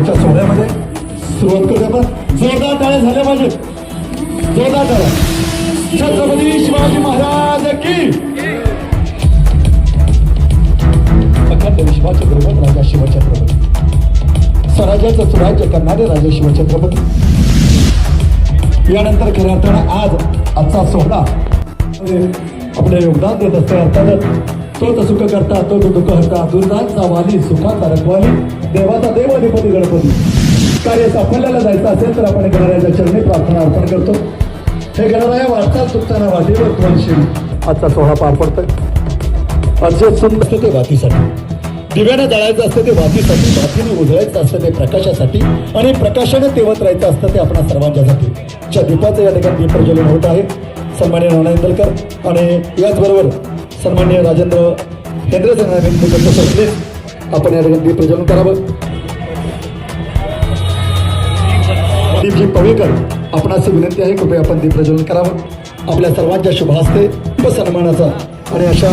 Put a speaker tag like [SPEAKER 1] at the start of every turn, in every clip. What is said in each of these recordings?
[SPEAKER 1] आजच्या सोहळ्यामध्ये सुरुवात करूया आपण. जोरदार टाळ्या झाल्या पाहिजे, जोरदार टाळ्या. छत्रपती शिवाजी महाराज की. अखंड विश्वाचे गुरुवत राजा शिवछत्रपती, स्वराज्याचं सुराज्य करणारे राजा शिवछत्रपती. यानंतर खऱ्या अर्थानं आजचा सोहळा आपले योगदान देत असते. अर्थातच तोच सुख करता तो दुःख हरता, दुर्दांचा वाली सुखाचा रखवाली, देवाचा देव अधिपती गणपती. कार्य साफल्याला जायचं असेल तर आपण गणरायाच्या चरणी प्रार्थना अर्पण करतो. हे गणराया वाटचाल चुकताना वाटेवर त्वनशील आजचा सोहळा पार पडतोय. अतिशय सुंदर असते ते वातीसाठी, दिव्यानं जळायचं असतं ते वातीसाठी, वातीने उजळायचं असतं ते प्रकाशासाठी, आणि प्रकाशाने तेवत राहायचं असतं ते आपणा सर्वांच्यासाठी. ज्या दीपाचं या ठिकाणी दीप प्रज्वलन होत आहे. सन्माननीय नाना इंदलकर आणि याचबरोबर सन्माननीय राजेंद्र केंद्र आपण या ठिकाणी दीप प्रज्वलन करावं. दीपजी पवेकर आपणास विनंती आहे, कृपया आपण दीप प्रज्वलन करावं. आपल्या सर्वांच्या शुभ हस्ते व सन्मानाचा आणि अशा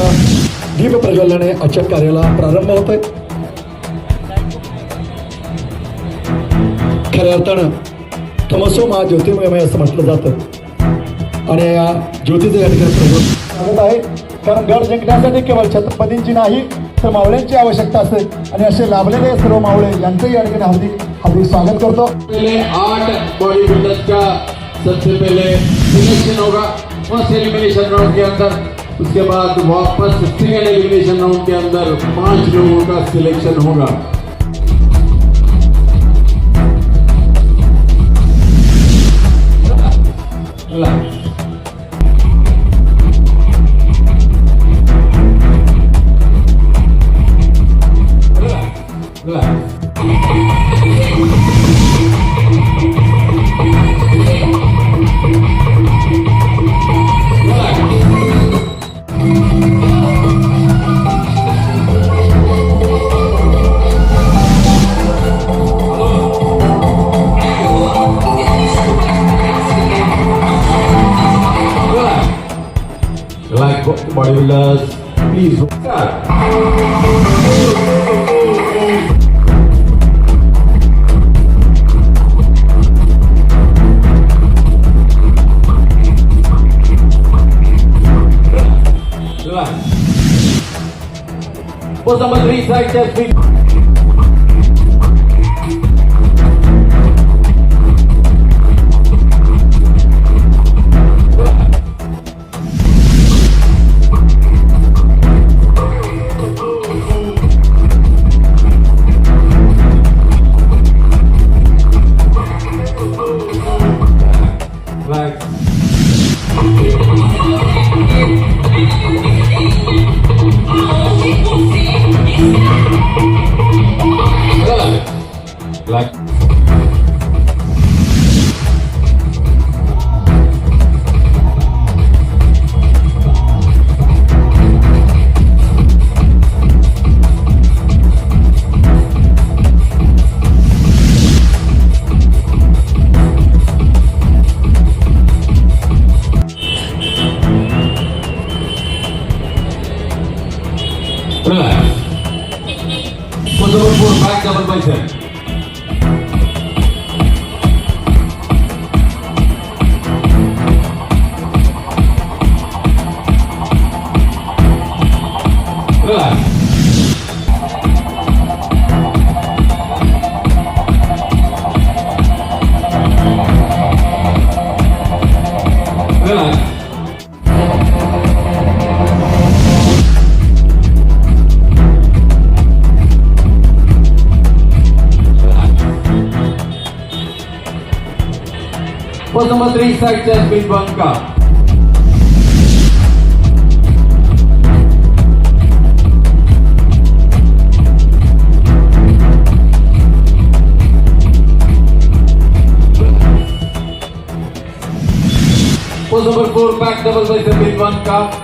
[SPEAKER 1] दीप प्रज्वलनाने आजच्या कार्याला प्रारंभ होतोय. खऱ्या अर्थानं तमसो मा ज्योतिर्मय असं म्हटलं जातं, आणि या ज्योतीचं या ठिकाणी प्रज्वलन आहे. कारण गड जिंकण्यासाठी केवळ छत्रपतींची नाही तर मावळ्यांची आवश्यकता असते, आणि असे लाभलेले सर्व मावळे यांचंही या ठिकाणी हार्दिक स्वागत करतो.
[SPEAKER 2] पहले 8 बॉडी बिल्डर्स का सबसे पहले सिलेक्शन होगा. फर्स्ट एलिमिनेशन राउंड के अंदर, उसके बाद वापस सेकेंड एलिमिनेशन राउंड के अंदर 5 लोगों का सिलेक्शन होगा. Bodybuilders, please start. Post number 3, side chest feet. Like relax. Pose number 4, back double bicep. Relax. Relax. Pose number 3, side chest beat bunka. Pose number 4, back double bicep with one calf.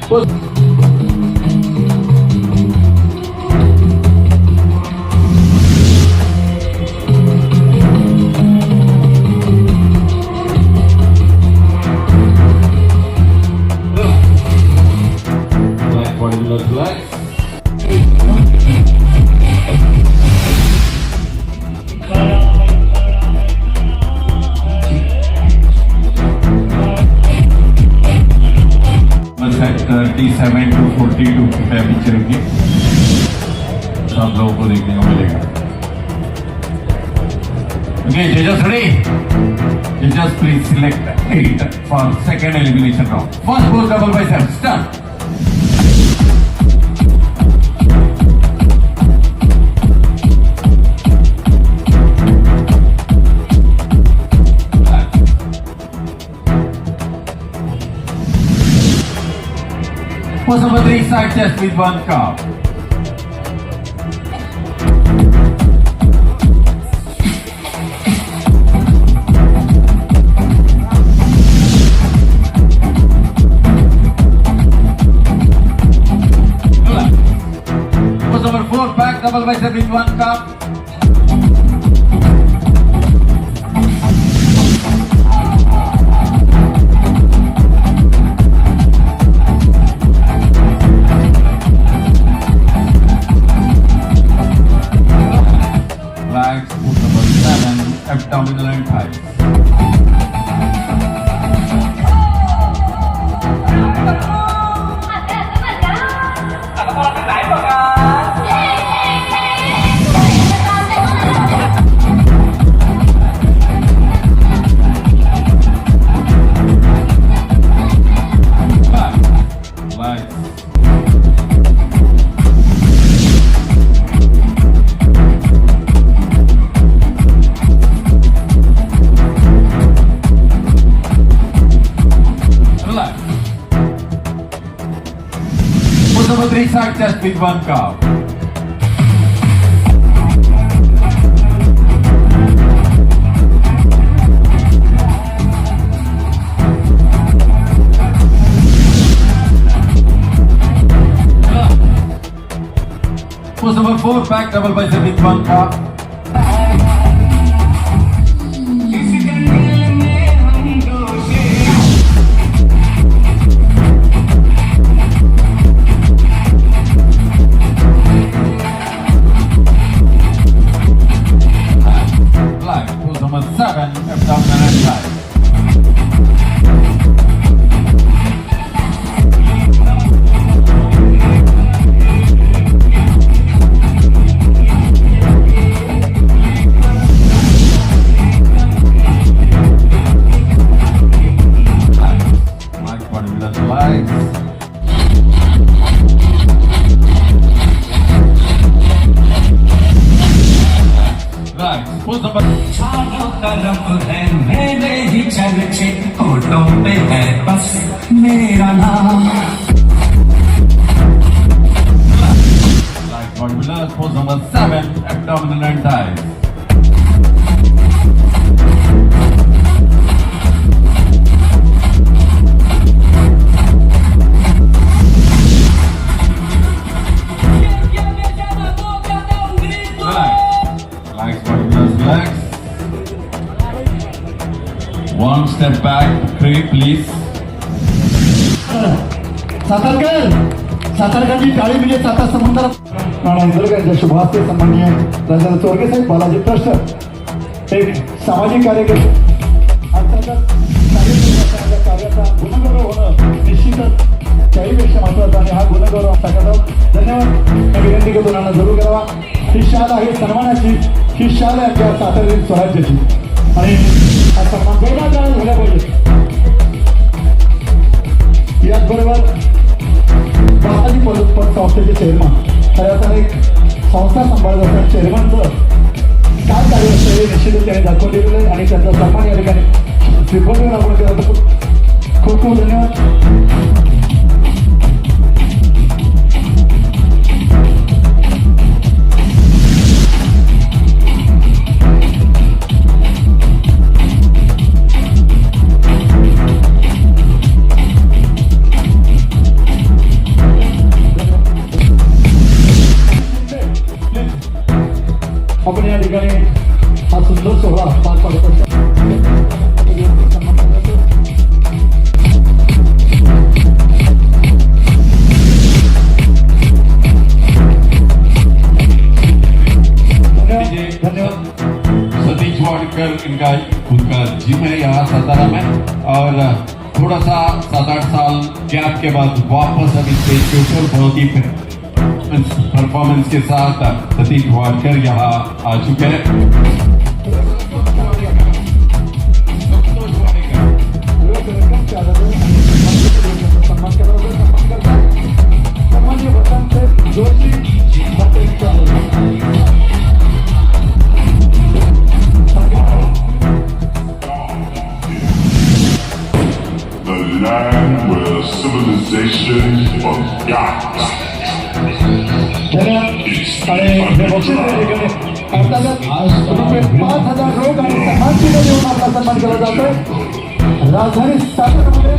[SPEAKER 2] Pose bodybuilders relax.
[SPEAKER 3] Set 37 to 42 है picture की सब लोगों को देखने को मिलेगा. Okay, judges ready? Judges please select 8 for second elimination round. First pose double bicep, start. Pose number 3, side chest with one calf. Pose number 4, back double bicep with one calf. Legs, pose number 7, abdominal and thighs. Legs. Relax. Pose number 3, side chest with one calf. Pose number 4, back double bicep with one calf. Relax. Pose number 7, abdominal and thighs. Relax. Bodybuilders relax. Relax. Pose number
[SPEAKER 4] चारों तरफ है मेरे ही चर्चे, होठों पे है बस मेरा नाम.
[SPEAKER 3] Relax. Bodybuilders. Pose number 7, abdominal and thighs. Relax. Relax, bodybuilders, relax. One step back, three, please.
[SPEAKER 1] सातारकरांची टाळी म्हणजे सातार समुद्रात राणा इंदुरकरांच्या शुभास्ते सन्माननीय राजेंद्र चोरगे साहेब बालाजी ट्रस्ट एक सामाजिक कार्यकर्ते अंतर्गत कार्याचा गुणगौरव होणं निश्चितच त्याहीपेक्षा महत्वाचं आणि हा गुणगौरव सगळ्यांना धन्यवाद. मी विनंती करतो नाना जरूर करावा. ही शाल आहे सन्मानाची, ही शाल आहे आमच्या साताऱ्यातील स्वराज्याची आणि हा सन्मान जोरदार झाला पाहिजे. याचबरोबर बालाजी पत संस्थेचे चेअरमन खऱ्या अर्थाने एक संस्था सांभाळत असताना चेअरमनचं काय कार्य असतं हे निश्चितच त्यांनी दाखवलेलं आहे आणि त्यांचा सन्मान या ठिकाणी श्रीफळवर आपण केला तर खूप खूप धन्यवाद. आपण या ठिकाणी हा सुंदर सोहळा पार पाडत असतो.
[SPEAKER 3] और थोड़ा सा 7-8 साल गैप के बाद वापस अभी स्टेज के ऊपर बहुत ही परफॉर्मेंस के साथ सतीश वाडकर यहाँ आ चुके हैं।
[SPEAKER 5] The land where civilization forgot.
[SPEAKER 1] आणि हे बक्षीस अर्थातच रुपये 5,000 रोख आणि सन्मानचिन्ह देऊन आपला सन्मान केला जातोय। राजधानी साताऱ्यामध्ये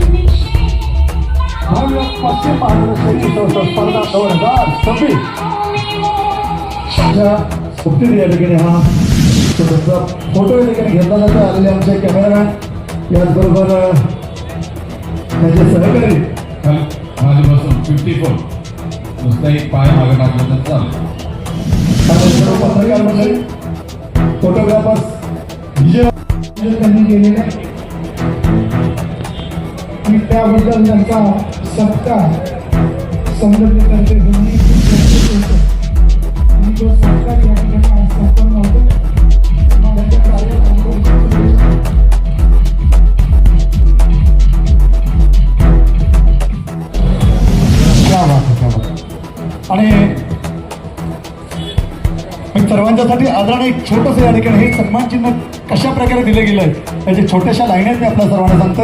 [SPEAKER 1] भव्य पश्चिम महाराष्ट्र शरीर स्पर्धा 2026 च्या सुट्टी या ठिकाणी हा छोटासा फोटो या ठिकाणी घेतला जातो। आलेले आमचे कॅमेरामॅन याचबरोबर त्याचे सहकारी
[SPEAKER 3] खाली बसून 54 नुसतं एक पाय मागे टाकलं तर चालेल।
[SPEAKER 1] सर्व पत्रकार मंडळी फोटोग्राफर्स
[SPEAKER 6] त्यांनी केलेले आणि त्याबद्दल त्यांचा सत्कार संघटनेतर्फे होणे खूप गरजेचं होतं आणि तो सत्कार या ठिकाणी आज संपन्न होतो। त्याच्या कार्यात
[SPEAKER 1] आणि सर्वांच्यासाठी आदराने एक छोटंसं या ठिकाणी हे सन्मान चिन्ह कशा प्रकारे दिले गेलं आहे याची छोट्याशा लाईनीत मी आपल्या सर्वांना सांगतो।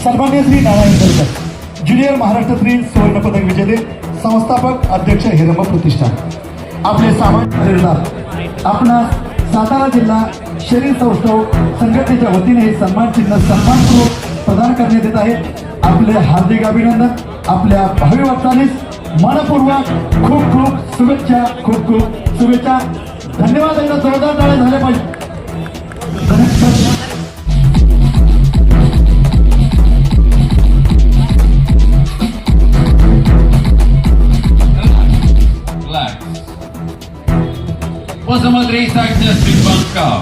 [SPEAKER 1] सन्मान्य श्री नारायण सरकर ज्युनियर महाराष्ट्र श्री सुवर्ण पदक विजेते संस्थापक अध्यक्ष हिरम प्रतिष्ठान आपले सामाजिक आपणा सातारा जिल्हा शरीर सौष्ठव संघटनेच्या वतीने हे सन्मान चिन्ह सन्मानपूर्वक प्रदान करण्यात येत आहे। आपले हार्दिक अभिनंदन। आपल्या भावी वाटचालीस मनपूर्वक खूप खूप शुभेच्छा, खूप खूप शुभेच्छा। धन्यवाद। एकदा जोरदार टाळ्या झाल्या पाहिजे।
[SPEAKER 3] Посмотри, Исаак Джаспин Банков.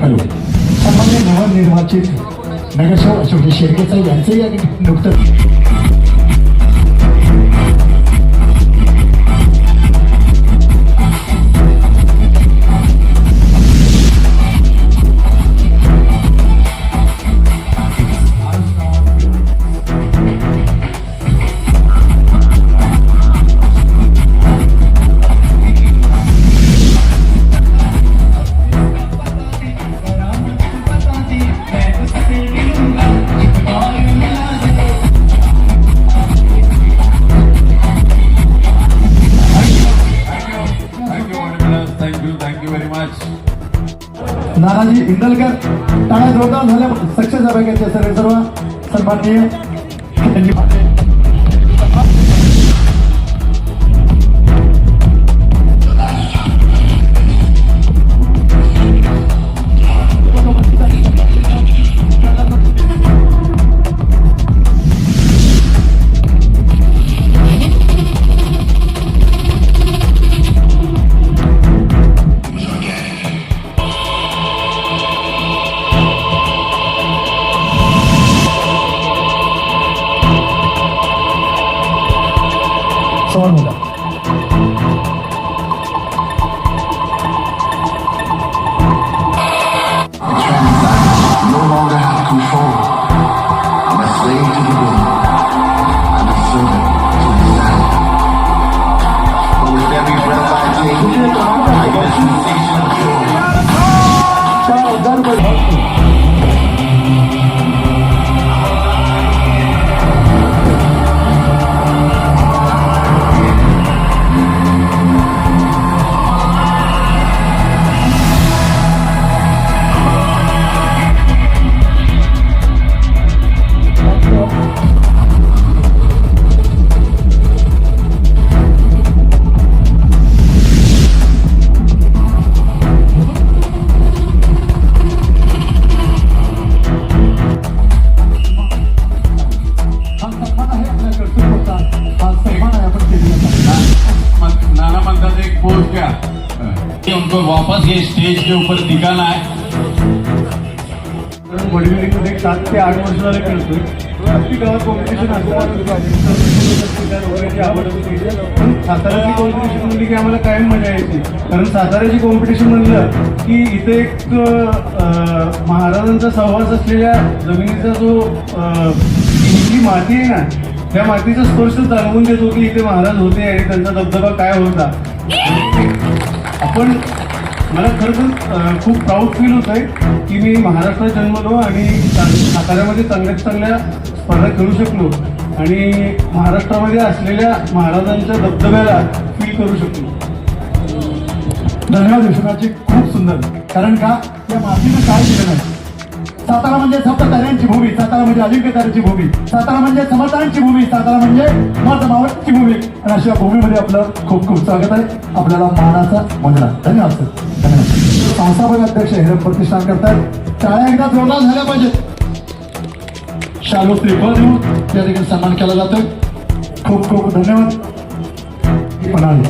[SPEAKER 1] हॅलो सामान्य नवनिर्वाचित नगरसेवक अशोक शेळके यांचंही या नुकतंच नानाजी इंदलकर टाळ्या जोरदार झाल्या। सक्सेस अभ्यासाचे सर्व सन्माननीय सवाल होता।
[SPEAKER 7] No longer have control. I'm a slave to the wind. I'm a servant to the sound. But with every breath I take, I get a sensation of joy.
[SPEAKER 3] उनको वापस ये स्टेज के ऊपर दिखाना है।
[SPEAKER 6] बॉडी बिल्डिंगमध्ये 7 ते 8 वर्ष झाले खेळतोय. आपली गावात कॉम्पिटिशन आवड होती. पण साताऱ्याची कॉम्पिटिशन म्हणली की आम्हाला कायम मजा यायची. कारण साताऱ्याची कॉम्पिटिशन म्हणलं की इथे एक महाराजांचा सहवास असलेल्या जमिनीचा जो इथली माती आहे ना, त्या मातीचा स्पर्श जाणवून देतो की इथे महाराज होते आणि त्यांचा दबदबा काय होता. आपण मला खरंच खूप प्राऊड फील होत आहे की मी महाराष्ट्रात जन्मलो आणि साताऱ्यामध्ये चांगल्या स्पर्धा खेळू शकलो आणि महाराष्ट्रामध्ये असलेल्या महाराजांच्या दबदब्याला फील करू शकलो.
[SPEAKER 1] धन्यवाद विश्वनाथजी, खूप सुंदर. कारण का या मातीनं काय केलं नाही. सातारा म्हणजे सप्तताऱ्यांची भूमी, सातारा म्हणजे अजिंक्यताऱ्याची भूमी, सातारा म्हणजे समर्थांची भूमी, सातारा म्हणजे मर्दमावळची भूमी. आणि अशा भूमीमध्ये आपलं खूप खूप स्वागत आहे. आपल्याला मानाचा मुजरा. धन्यवाद सर, धन्यवाद. संस्थापक अध्यक्ष हिरम प्रतिष्ठान करतात. टाळ्या एकदा जोरदार झाल्या पाहिजेत. शालू श्रीफळ देऊन त्या ठिकाणी सन्मान केला जातोय. खूप खूप धन्यवाद. म्हणाले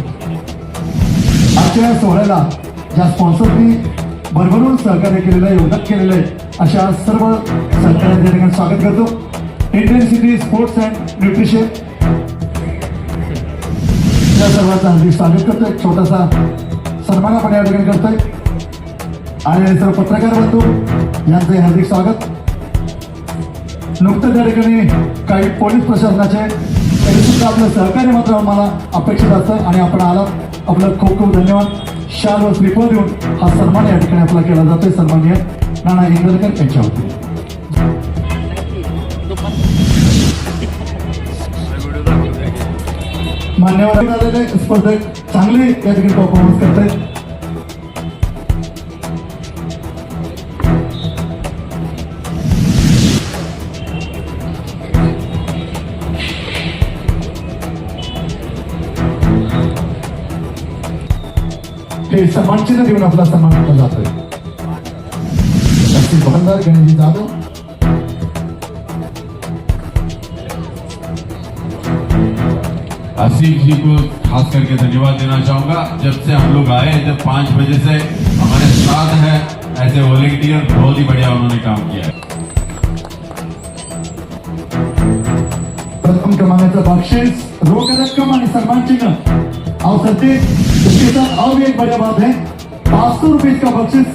[SPEAKER 1] आजच्या या सोहळ्याला ज्या स्पॉन्सरनी भरभरून सहकार्य केलेलं आहे, योगदान केलेलं आहे, अशा सर्व सहकार्याचं त्या ठिकाणी स्वागत करतो. Indian city sports and nutrition या सर्वांचं हार्दिक स्वागत करतो. एक छोटासा सन्मान आपण या ठिकाणी करतोय आणि सर्व पत्रकार बंधू यांचं हार्दिक स्वागत. नुकतं त्या ठिकाणी काही पोलीस प्रशासनाचे तरी सुद्धा आपलं सहकार्य मात्र आम्हाला अपेक्षित असतं आणि आपण आलात. आपलं खूप खूप धन्यवाद. शाल व श्रीफळ देऊन हा सन्मान या ठिकाणी आपला केला जातोय. सन्माननीय नाना इंगळकर यांच्या वतीने. मान्यवर आलेले स्पर्धक चांगले या ठिकाणी परफॉर्मन्स करत आहेत. हे सन्मान चिन्ह देऊन आपला सन्मान केला जातोय. भांडार गणेशजी जाधव,
[SPEAKER 3] आसिफ जी को खास करके धन्यवाद देना चाहूंगा. जब से हम लोग आए, जब 5 बजे से हमारे साथ है ऐसे वॉलंटियर, बहुत ही बढ़िया उन्होंने काम किया है.
[SPEAKER 1] प्रथम क्रमांकाचं बक्षीस, रोख रक्कम आणि सन्मान चिन्ह. और सत्य इसके साथ और भी एक बढ़िया बात है, 500 रुपये का बख्शिश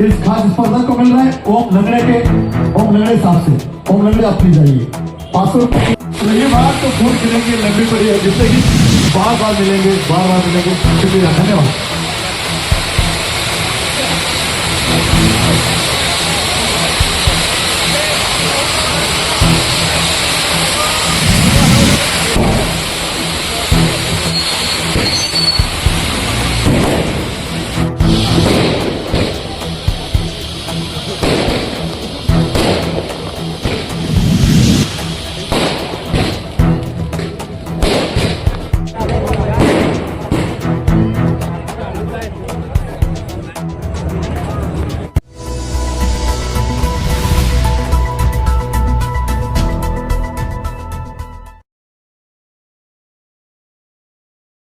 [SPEAKER 1] इस खास स्पर्धा को मिल रहा है. ओम लंगड़े साहब से. ओम लंगड़े आप प्लीज आइए. 500 रुपये. तो ये बात तो फोन करेंगे लंबी पड़ी है, जिससे कि बार बार मिलेंगे. शुक्रिया, धन्यवाद.